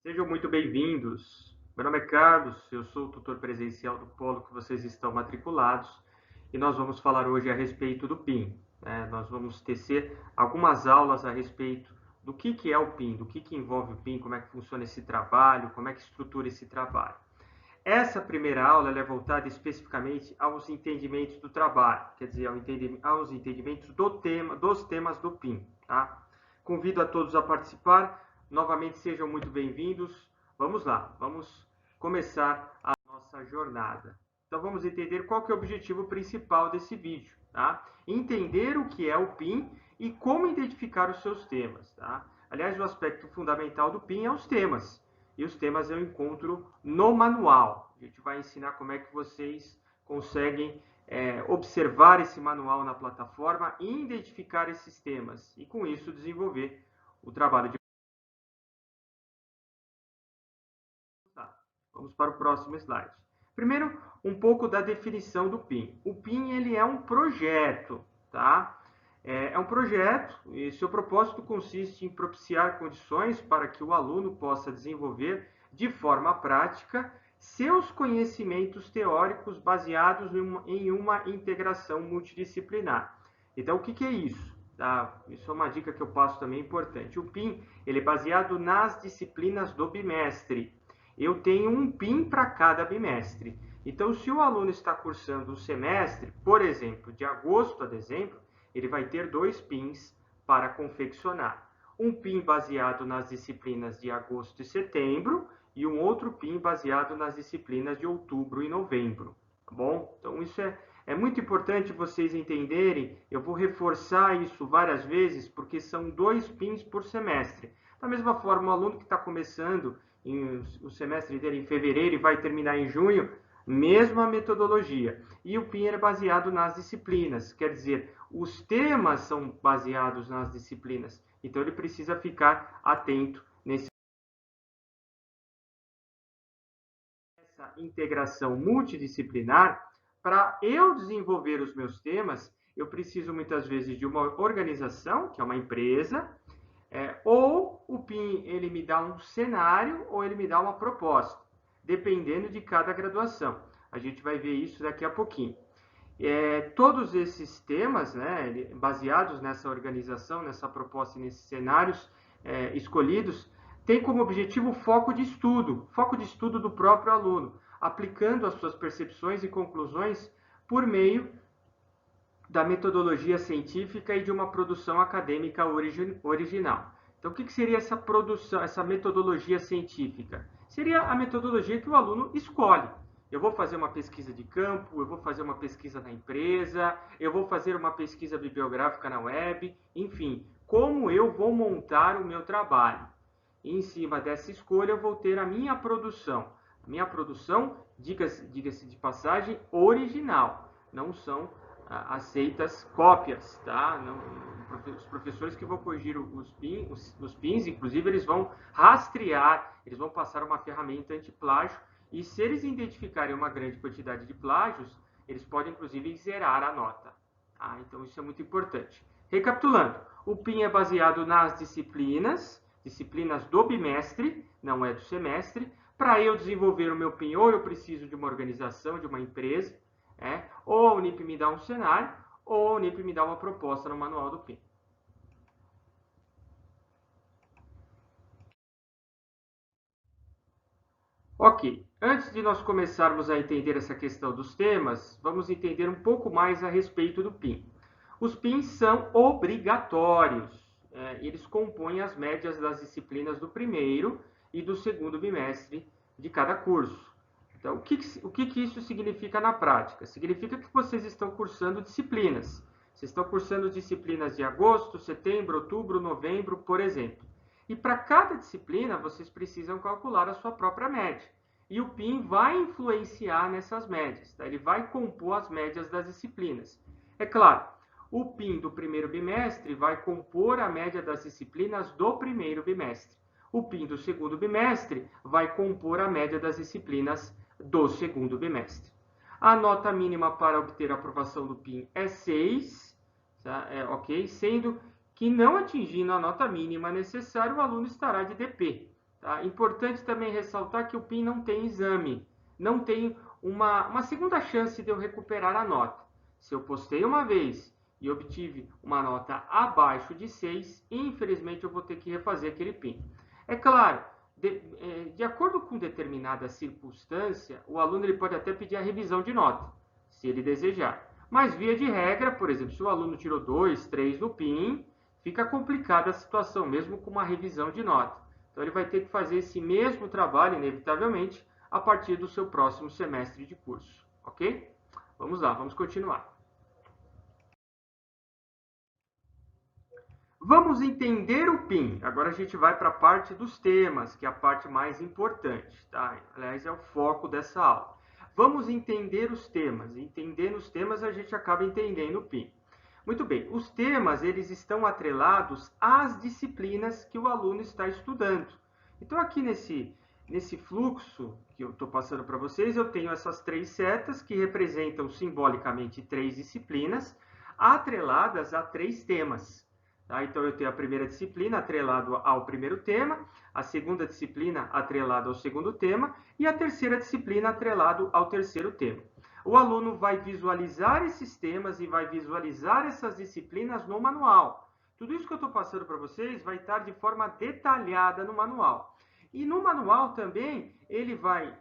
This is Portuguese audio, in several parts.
Sejam muito bem-vindos. Meu nome é Carlos, eu sou o tutor presencial do polo que vocês estão matriculados e nós vamos falar hoje a respeito do PIN. Nós vamos tecer algumas aulas a respeito do que é o PIN, do que envolve o PIN, como é que funciona esse trabalho, como é que estrutura esse trabalho. Essa primeira aula é voltada especificamente aos entendimentos do trabalho, quer dizer, aos entendimentos dos temas do PIN. Tá? Convido a todos a participar. Novamente, sejam muito bem-vindos. Vamos lá, vamos começar a nossa jornada. Então, vamos entender qual que é o objetivo principal desse vídeo. Tá? Entender o que é o PIN e como identificar os seus temas. Tá? Aliás, o aspecto fundamental do PIN é os temas. E os temas eu encontro no manual. A gente vai ensinar como é que vocês conseguem observar esse manual na plataforma e identificar esses temas. E com isso desenvolver o trabalho de... Vamos para o próximo slide. Primeiro, um pouco da definição do PIN. O PIN ele é um projeto, tá? É um projeto e seu propósito consiste em propiciar condições para que o aluno possa desenvolver de forma prática seus conhecimentos teóricos baseados em uma integração multidisciplinar. Então, o que é isso? Isso é uma dica que eu passo também importante. O PIN ele é baseado nas disciplinas do bimestre. Eu tenho um PIN para cada bimestre. Então, se o aluno está cursando um semestre, por exemplo, de agosto a dezembro, ele vai ter 2 PINs para confeccionar. Um PIN baseado nas disciplinas de agosto e setembro e um outro PIN baseado nas disciplinas de outubro e novembro. Tá bom? Então, isso é muito importante vocês entenderem. Eu vou reforçar isso várias vezes, porque são 2 PINs por semestre. Da mesma forma, o aluno que está começando o semestre dele em fevereiro e vai terminar em junho, mesma metodologia. E o PIN é baseado nas disciplinas, quer dizer, os temas são baseados nas disciplinas. Então, ele precisa ficar atento nessa integração multidisciplinar. Para eu desenvolver os meus temas, eu preciso muitas vezes de uma organização, que é uma empresa, ou o PIN ele me dá um cenário ou ele me dá uma proposta, dependendo de cada graduação. A gente vai ver isso daqui a pouquinho. Todos esses temas, né, baseados nessa organização, nessa proposta e nesses cenários escolhidos, têm como objetivo o foco de estudo do próprio aluno, aplicando as suas percepções e conclusões por meio da metodologia científica e de uma produção acadêmica original. Então, o que seria essa produção, essa metodologia científica? Seria a metodologia que o aluno escolhe. Eu vou fazer uma pesquisa de campo, eu vou fazer uma pesquisa na empresa, eu vou fazer uma pesquisa bibliográfica na web, enfim, como eu vou montar o meu trabalho. E em cima dessa escolha, eu vou ter a minha produção. A minha produção, diga-se de passagem, original. Não são aceitas cópias, tá? Não, os professores que vão corrigir os PINs, inclusive, eles vão rastrear, eles vão passar uma ferramenta antiplágio e se eles identificarem uma grande quantidade de plágios, eles podem, inclusive, zerar a nota. Tá? Então, isso é muito importante. Recapitulando, o PIN é baseado nas disciplinas do bimestre, não é do semestre. Para eu desenvolver o meu PIN, ou eu preciso de uma organização, de uma empresa, ou a Unip me dá um cenário, ou a Unip me dá uma proposta no manual do PIN. Ok, antes de nós começarmos a entender essa questão dos temas, vamos entender um pouco mais a respeito do PIN. Os PINs são obrigatórios, eles compõem as médias das disciplinas do primeiro e do segundo bimestre de cada curso. Então, o que isso significa na prática? Significa que vocês estão cursando disciplinas. Vocês estão cursando disciplinas de agosto, setembro, outubro, novembro, por exemplo. E para cada disciplina, vocês precisam calcular a sua própria média. E o PIN vai influenciar nessas médias, tá? Ele vai compor as médias das disciplinas. É claro, o PIN do primeiro bimestre vai compor a média das disciplinas do primeiro bimestre. O PIN do segundo bimestre vai compor a média das disciplinas do segundo bimestre. A nota mínima para obter a aprovação do PIN é 6, tá? Ok? Sendo que não atingindo a nota mínima necessária, o aluno estará de DP. Tá? Importante também ressaltar que o PIN não tem exame, não tem uma segunda chance de eu recuperar a nota. Se eu postei uma vez e obtive uma nota abaixo de 6, infelizmente eu vou ter que refazer aquele PIN. É claro, de acordo com determinada circunstância, o aluno ele pode até pedir a revisão de nota, se ele desejar. Mas, via de regra, por exemplo, se o aluno tirou 2, 3 no PIN, fica complicada a situação, mesmo com uma revisão de nota. Então, ele vai ter que fazer esse mesmo trabalho, inevitavelmente, a partir do seu próximo semestre de curso. Ok? Vamos lá, vamos continuar. Vamos entender o PIN. Agora a gente vai para a parte dos temas, que é a parte mais importante, tá? Aliás, é o foco dessa aula. Vamos entender os temas. Entendendo os temas, a gente acaba entendendo o PIN. Muito bem, os temas, eles estão atrelados às disciplinas que o aluno está estudando. Então, aqui nesse fluxo que eu estou passando para vocês, eu tenho essas 3 setas que representam simbolicamente 3 disciplinas atreladas a 3 temas. Tá? Então, eu tenho a primeira disciplina atrelado ao primeiro tema, a segunda disciplina atrelado ao segundo tema e a terceira disciplina atrelado ao terceiro tema. O aluno vai visualizar esses temas e vai visualizar essas disciplinas no manual. Tudo isso que eu estou passando para vocês vai estar de forma detalhada no manual. E no manual também ele vai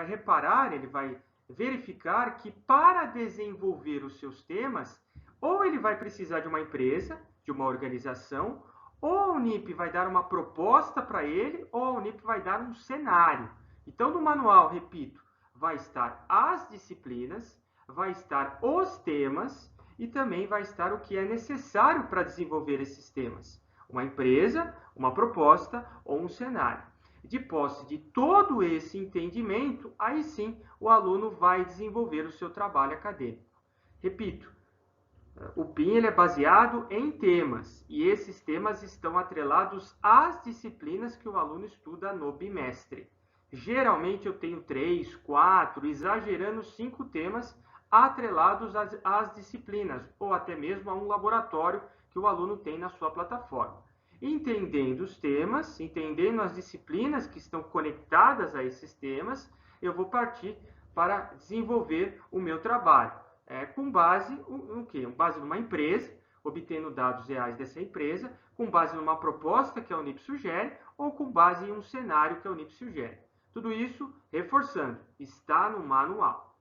reparar, ele vai verificar que para desenvolver os seus temas, ou ele vai precisar de uma empresa, de uma organização, ou a Unip vai dar uma proposta para ele, ou a Unip vai dar um cenário. Então, no manual, repito, vai estar as disciplinas, vai estar os temas e também vai estar o que é necessário para desenvolver esses temas. Uma empresa, uma proposta ou um cenário. De posse de todo esse entendimento, aí sim o aluno vai desenvolver o seu trabalho acadêmico. Repito, o PIN ele é baseado em temas, e esses temas estão atrelados às disciplinas que o aluno estuda no bimestre. Geralmente eu tenho 3, 4, exagerando 5 temas atrelados às disciplinas, ou até mesmo a um laboratório que o aluno tem na sua plataforma. Entendendo os temas, entendendo as disciplinas que estão conectadas a esses temas, eu vou partir para desenvolver o meu trabalho. Com base no quê? Com base numa empresa, obtendo dados reais dessa empresa, com base numa proposta que a Unip sugere, ou com base em um cenário que a Unip sugere. Tudo isso, reforçando, está no manual.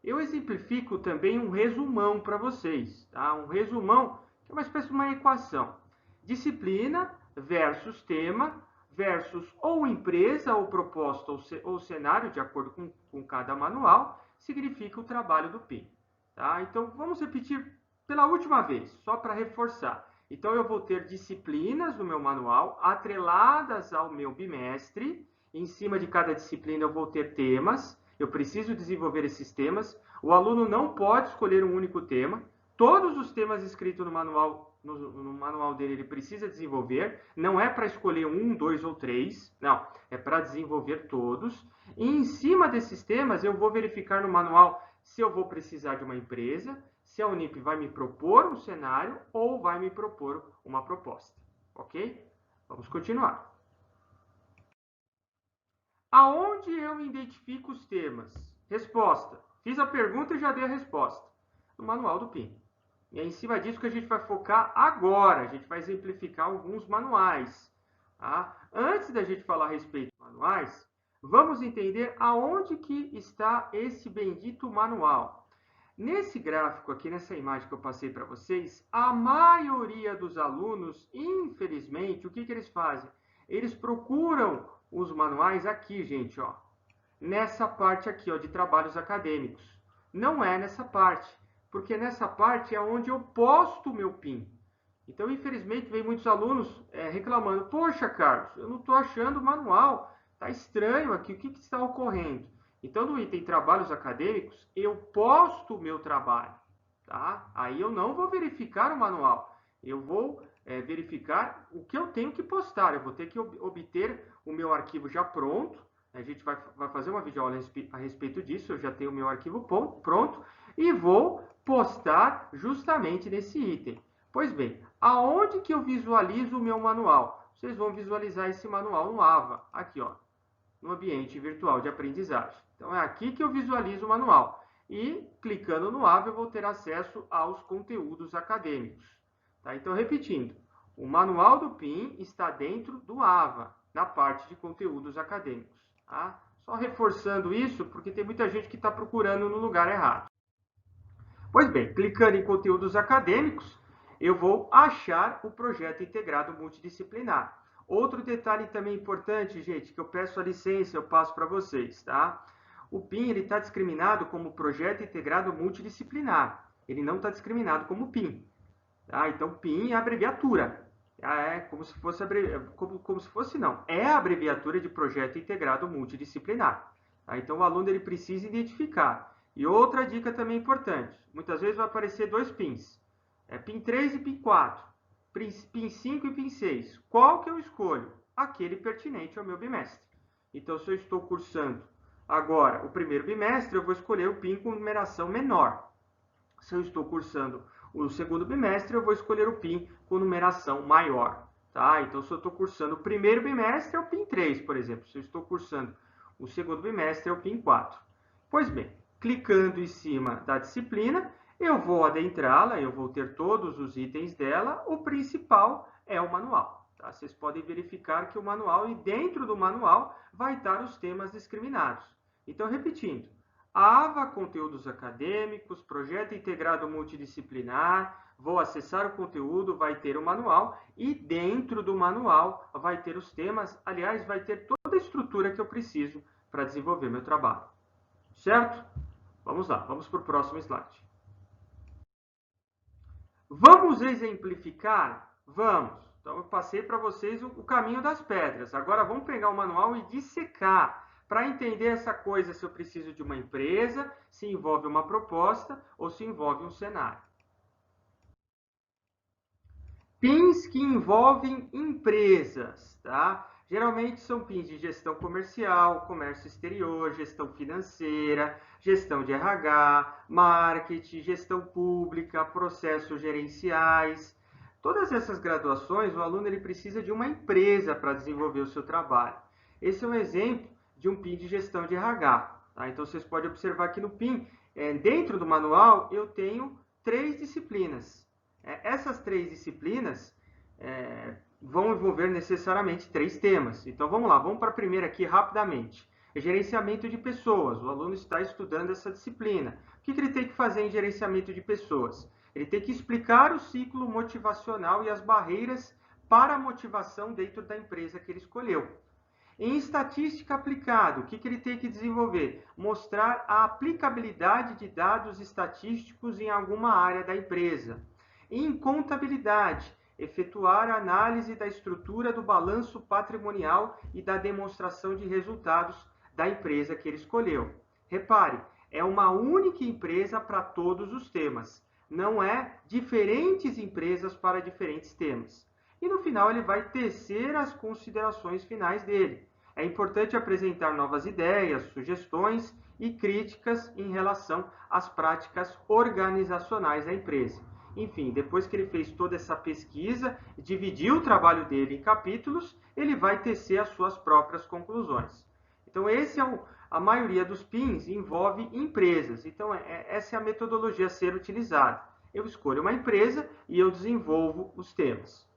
Eu exemplifico também um resumão para vocês. Tá? Um resumão que é uma espécie de uma equação. Disciplina versus tema versus ou empresa, ou proposta, ou cenário, de acordo com cada manual, significa o trabalho do PIN. Tá? Então, vamos repetir pela última vez, só para reforçar. Então, eu vou ter disciplinas no meu manual atreladas ao meu bimestre. Em cima de cada disciplina, eu vou ter temas. Eu preciso desenvolver esses temas. O aluno não pode escolher um único tema. Todos os temas escritos no manual dele, ele precisa desenvolver. Não é para escolher 1, 2 ou 3. Não, é para desenvolver todos. E em cima desses temas, eu vou verificar no manual se eu vou precisar de uma empresa, se a Unip vai me propor um cenário ou vai me propor uma proposta. Ok? Vamos continuar. Aonde eu identifico os temas? Resposta. Fiz a pergunta e já dei a resposta. No manual do PIN. E é em cima disso que a gente vai focar agora. A gente vai exemplificar alguns manuais. Tá? Antes da gente falar a respeito dos manuais, vamos entender aonde que está esse bendito manual. Nesse gráfico aqui, nessa imagem que eu passei para vocês, a maioria dos alunos, infelizmente, o que eles fazem? Eles procuram os manuais aqui, gente, ó, nessa parte aqui, ó, de trabalhos acadêmicos. Não é nessa parte, porque nessa parte é onde eu posto o meu PIN. Então, infelizmente, vem muitos alunos reclamando, poxa, Carlos, eu não estou achando o manual, está estranho aqui, o que está ocorrendo? Então, no item trabalhos acadêmicos, eu posto o meu trabalho. Tá? Aí eu não vou verificar o manual, eu vou verificar o que eu tenho que postar. Eu vou ter que obter o meu arquivo já pronto. A gente vai fazer uma videoaula a respeito disso. Eu já tenho o meu arquivo pronto e vou postar justamente nesse item. Pois bem, aonde que eu visualizo o meu manual? vocês vão visualizar esse manual no AVA, aqui, ó, no ambiente virtual de aprendizagem. Então, é aqui que eu visualizo o manual. E, clicando no AVA, eu vou ter acesso aos conteúdos acadêmicos. Tá? Então, repetindo, o manual do PIN está dentro do AVA, na parte de conteúdos acadêmicos. Tá? Só reforçando isso, porque tem muita gente que está procurando no lugar errado. Pois bem, clicando em conteúdos acadêmicos, eu vou achar o projeto integrado multidisciplinar. Outro detalhe também importante, gente, que eu peço a licença, eu passo para vocês, tá? O PIN está discriminado como projeto integrado multidisciplinar. Ele não está discriminado como PIN. Tá? Então, PIN é abreviatura. É como se fosse, é a abreviatura de projeto integrado multidisciplinar. Tá? Então, o aluno ele precisa identificar. E outra dica também importante. Muitas vezes vai aparecer dois PINs. PIN 3 e PIN 4. PIN 5 e PIN 6. Qual que eu escolho? Aquele pertinente ao meu bimestre. Então, se eu estou cursando agora o primeiro bimestre, eu vou escolher o PIN com numeração menor. Se eu estou cursando o segundo bimestre, eu vou escolher o PIN com numeração maior. Tá? Então, se eu estou cursando o primeiro bimestre, é o PIN 3, por exemplo. Se eu estou cursando o segundo bimestre, é o PIN 4. Pois bem, clicando em cima da disciplina, eu vou adentrá-la, eu vou ter todos os itens dela. O principal é o manual. Tá? Vocês podem verificar que o manual, e dentro do manual, vai estar os temas discriminados. Então, repetindo, AVA, conteúdos acadêmicos, projeto integrado multidisciplinar, vou acessar o conteúdo, vai ter o manual, e dentro do manual vai ter os temas, aliás, vai ter toda a estrutura que eu preciso para desenvolver meu trabalho. Certo? Vamos lá, vamos para o próximo slide. Vamos exemplificar? Vamos. Então, eu passei para vocês o caminho das pedras. Agora, vamos pegar o manual e dissecar para entender essa coisa, se eu preciso de uma empresa, se envolve uma proposta ou se envolve um cenário. PINs que envolvem empresas, tá? Geralmente são PINs de gestão comercial, comércio exterior, gestão financeira, gestão de RH, marketing, gestão pública, processos gerenciais. Todas essas graduações, o aluno ele precisa de uma empresa para desenvolver o seu trabalho. Esse é um exemplo de um PIN de gestão de RH. Tá? Então, vocês podem observar aqui no PIN, dentro do manual, eu tenho 3 disciplinas. Essas 3 disciplinas vão envolver necessariamente 3 temas. Então, vamos lá, vamos para a primeira aqui rapidamente. Gerenciamento de pessoas. O aluno está estudando essa disciplina. O que ele tem que fazer em gerenciamento de pessoas? Ele tem que explicar o ciclo motivacional e as barreiras para a motivação dentro da empresa que ele escolheu. Em estatística aplicada, o que ele tem que desenvolver? Mostrar a aplicabilidade de dados estatísticos em alguma área da empresa. Em contabilidade, efetuar a análise da estrutura do balanço patrimonial e da demonstração de resultados da empresa que ele escolheu. Repare, é uma única empresa para todos os temas. Não é diferentes empresas para diferentes temas. E no final ele vai tecer as considerações finais dele. É importante apresentar novas ideias, sugestões e críticas em relação às práticas organizacionais da empresa. Enfim, depois que ele fez toda essa pesquisa, dividiu o trabalho dele em capítulos, ele vai tecer as suas próprias conclusões. Então, a maioria dos PINs envolve empresas. Então, essa é a metodologia a ser utilizada. Eu escolho uma empresa e eu desenvolvo os temas.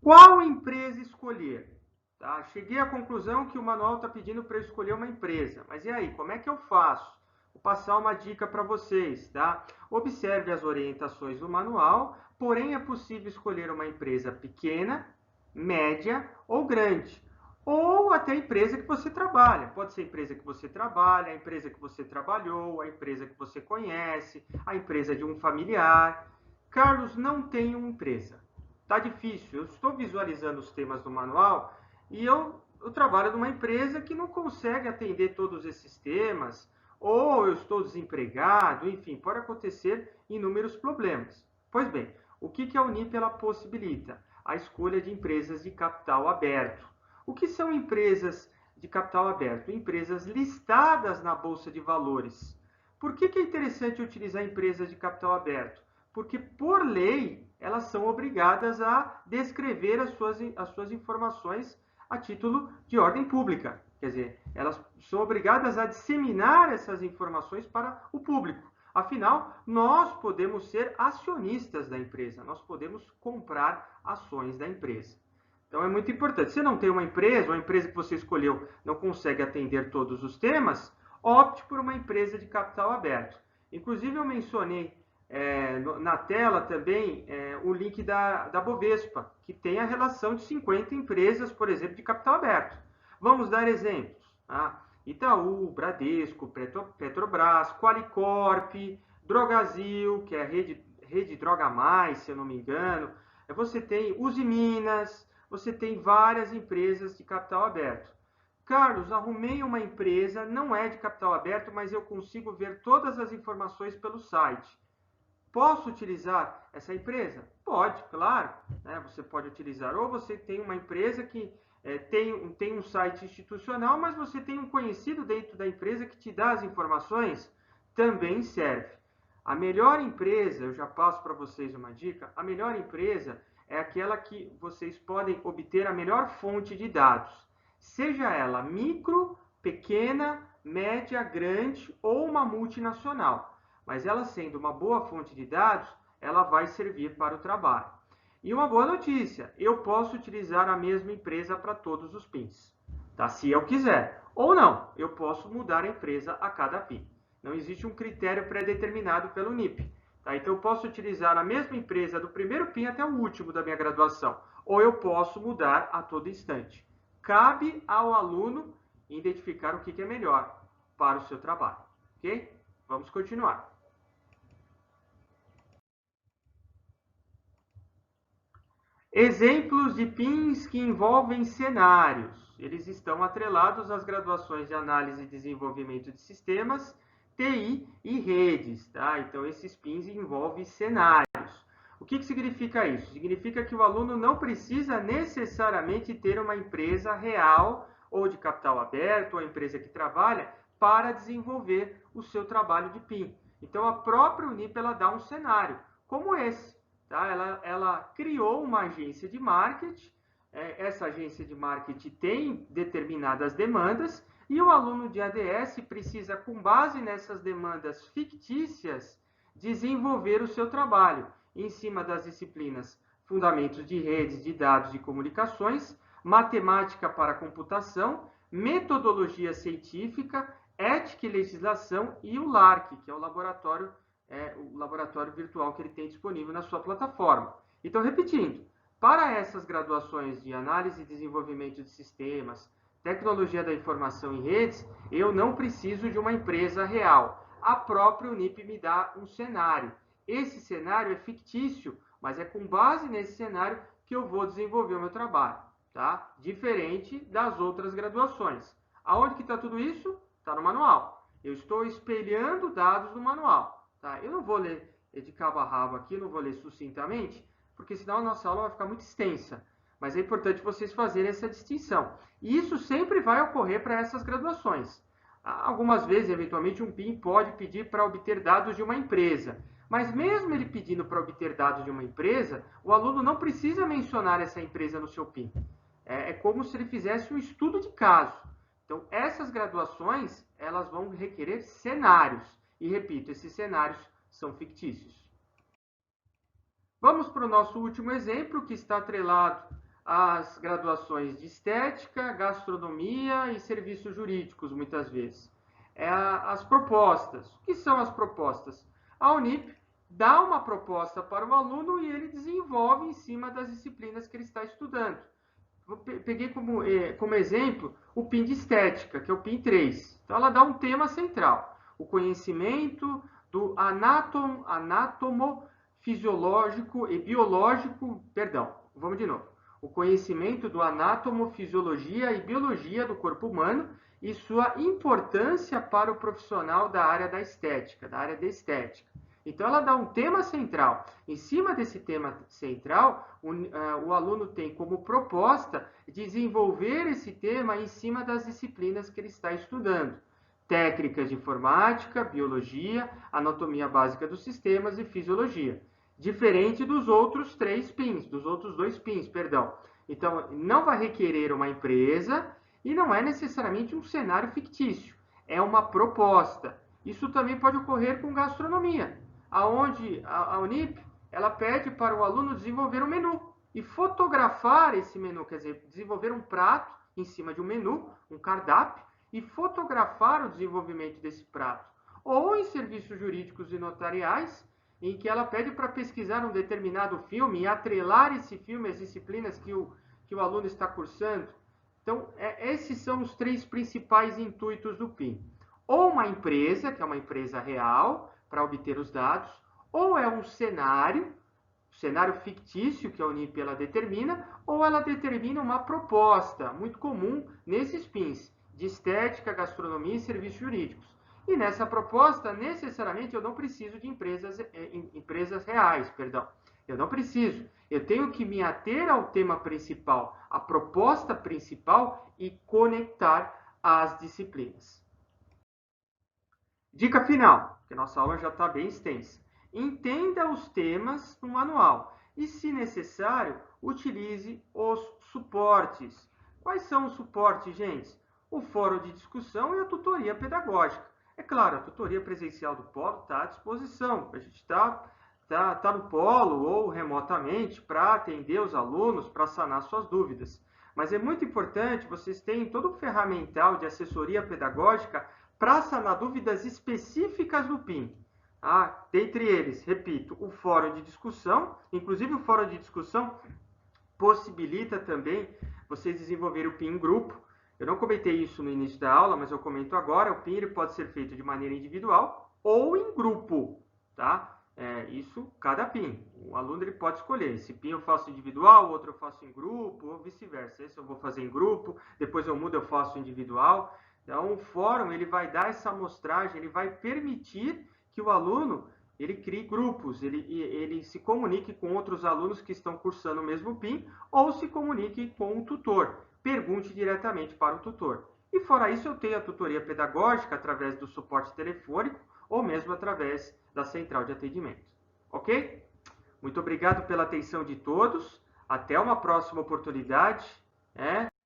Qual empresa escolher? Tá? Cheguei à conclusão que o manual está pedindo para eu escolher uma empresa. Mas e aí, como é que eu faço? Vou passar uma dica para vocês. Tá? Observe as orientações do manual, porém é possível escolher uma empresa pequena, média ou grande. Ou até a empresa que você trabalha. Pode ser a empresa que você trabalha, a empresa que você trabalhou, a empresa que você conhece, a empresa de um familiar. Carlos, não tenho uma empresa. Tá difícil. Eu estou visualizando os temas do manual e eu trabalho numa empresa que não consegue atender todos esses temas, ou eu estou desempregado, enfim, pode acontecer inúmeros problemas. Pois bem, o que a Unip ela possibilita? A escolha de empresas de capital aberto. O que são empresas de capital aberto? Empresas listadas na Bolsa de Valores. Por que é interessante utilizar empresas de capital aberto? Porque, por lei, elas são obrigadas a descrever as suas informações a título de ordem pública. Quer dizer, elas são obrigadas a disseminar essas informações para o público. Afinal, nós podemos ser acionistas da empresa, nós podemos comprar ações da empresa. Então, é muito importante. Se não tem uma empresa, ou a empresa que você escolheu não consegue atender todos os temas, opte por uma empresa de capital aberto. Inclusive, eu mencionei na tela também o link da Bovespa, que tem a relação de 50 empresas, por exemplo, de capital aberto. Vamos dar exemplos. Tá? Itaú, Bradesco, Petrobras, Qualicorp, Drogasil, que é a rede Droga Mais, se eu não me engano. Você tem Uzi Minas, você tem várias empresas de capital aberto. Carlos, arrumei uma empresa, não é de capital aberto, mas eu consigo ver todas as informações pelo site. Posso utilizar essa empresa? Pode, claro. Né? Você pode utilizar. Ou você tem uma empresa que tem um site institucional, mas você tem um conhecido dentro da empresa que te dá as informações, também serve. A melhor empresa, eu já passo para vocês uma dica, a melhor empresa é aquela que vocês podem obter a melhor fonte de dados. Seja ela micro, pequena, média, grande ou uma multinacional. Mas ela sendo uma boa fonte de dados, ela vai servir para o trabalho. E uma boa notícia, eu posso utilizar a mesma empresa para todos os PINs, tá? Se eu quiser. Ou não, eu posso mudar a empresa a cada PIN. Não existe um critério pré-determinado pelo NIP. Tá? Então, eu posso utilizar a mesma empresa do primeiro PIN até o último da minha graduação. Ou eu posso mudar a todo instante. Cabe ao aluno identificar o que é melhor para o seu trabalho. Ok? Vamos continuar. Exemplos de PINs que envolvem cenários. Eles estão atrelados às graduações de análise e desenvolvimento de sistemas, TI e redes. Tá? Então, esses PINs envolvem cenários. O que significa isso? Significa que o aluno não precisa necessariamente ter uma empresa real ou de capital aberto, ou a empresa que trabalha, para desenvolver o seu trabalho de PIN. Então, a própria Unip ela dá um cenário, como esse. Tá? Ela criou uma agência de marketing, essa agência de marketing tem determinadas demandas, e o aluno de ADS precisa, com base nessas demandas fictícias, desenvolver o seu trabalho em cima das disciplinas Fundamentos de Redes, de Dados e Comunicações, Matemática para Computação, Metodologia Científica, Ética e Legislação e o LARC, que é o laboratório virtual que ele tem disponível na sua plataforma. Então, repetindo, para essas graduações de análise e desenvolvimento de sistemas, tecnologia da informação em redes, eu não preciso de uma empresa real. A própria Unip me dá um cenário. Esse cenário é fictício, mas é com base nesse cenário que eu vou desenvolver o meu trabalho. Tá? Diferente das outras graduações. Aonde que está tudo isso? Está no manual. Eu estou espelhando dados no manual. Tá? Eu não vou ler de cabo a rabo aqui, não vou ler sucintamente, porque senão a nossa aula vai ficar muito extensa. Mas é importante vocês fazerem essa distinção. E isso sempre vai ocorrer para essas graduações. Algumas vezes, eventualmente, um PIN pode pedir para obter dados de uma empresa. Mas mesmo ele pedindo para obter dados de uma empresa, o aluno não precisa mencionar essa empresa no seu PIN. É como se ele fizesse um estudo de caso. Então, essas graduações, elas vão requerer cenários. E, repito, esses cenários são fictícios. Vamos para o nosso último exemplo, que está atrelado às graduações de estética, gastronomia e serviços jurídicos, muitas vezes. As propostas. O que são as propostas? A Unip dá uma proposta para o aluno e ele desenvolve em cima das disciplinas que ele está estudando. Peguei como exemplo o PIN de estética, que é o PIN 3. Então, ela dá um tema central. O conhecimento do anátomo fisiológico e biológico, vamos de novo. O conhecimento do anátomo, fisiologia e biologia do corpo humano e sua importância para o profissional da área da estética, da área de estética. Então, ela dá um tema central. Em cima desse tema central, o aluno tem como proposta desenvolver esse tema em cima das disciplinas que ele está estudando. Técnicas de informática, biologia, anatomia básica dos sistemas e fisiologia. diferente dos outros dois pins, perdão. Então, não vai requerer uma empresa e não é necessariamente um cenário fictício, é uma proposta. Isso também pode ocorrer com gastronomia, aonde a Unip ela pede para o aluno desenvolver um menu e fotografar esse menu, quer dizer, desenvolver um prato em cima de um menu, um cardápio, e fotografar o desenvolvimento desse prato. Ou em serviços jurídicos e notariais, em que ela pede para pesquisar um determinado filme e atrelar esse filme às disciplinas que o aluno está cursando. Então, esses são os 3 principais intuitos do PIN. Ou uma empresa, que é uma empresa real, para obter os dados, ou é um cenário fictício que a Unip ela determina, ou ela determina uma proposta, muito comum nesses PINs, de estética, gastronomia e serviços jurídicos. E nessa proposta, necessariamente, eu não preciso de empresas reais, perdão. Eu não preciso. Eu tenho que me ater ao tema principal, à proposta principal e conectar as disciplinas. Dica final, porque nossa aula já está bem extensa. Entenda os temas no manual e, se necessário, utilize os suportes. Quais são os suportes, gente? O fórum de discussão e a tutoria pedagógica. É claro, a tutoria presencial do Polo está à disposição. A gente está no Polo ou remotamente para atender os alunos, para sanar suas dúvidas. Mas é muito importante vocês terem todo o ferramental de assessoria pedagógica para sanar dúvidas específicas do PIN. Dentre eles, repito, o fórum de discussão, inclusive o fórum de discussão possibilita também vocês desenvolverem o PIN em grupo. Eu não comentei isso no início da aula, mas eu comento agora. O PIN ele pode ser feito de maneira individual ou em grupo, tá? Isso, cada PIN. O aluno ele pode escolher. Esse PIN eu faço individual, outro eu faço em grupo, ou vice-versa. Esse eu vou fazer em grupo, depois eu mudo, eu faço individual. Então, o fórum ele vai dar essa amostragem, ele vai permitir que o aluno ele crie grupos, ele se comunique com outros alunos que estão cursando o mesmo PIN ou se comunique com o tutor. Pergunte diretamente para o tutor. E fora isso, eu tenho a tutoria pedagógica através do suporte telefônico ou mesmo através da central de atendimento. Ok? Muito obrigado pela atenção de todos. Até uma próxima oportunidade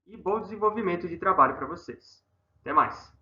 e bom desenvolvimento de trabalho para vocês. Até mais!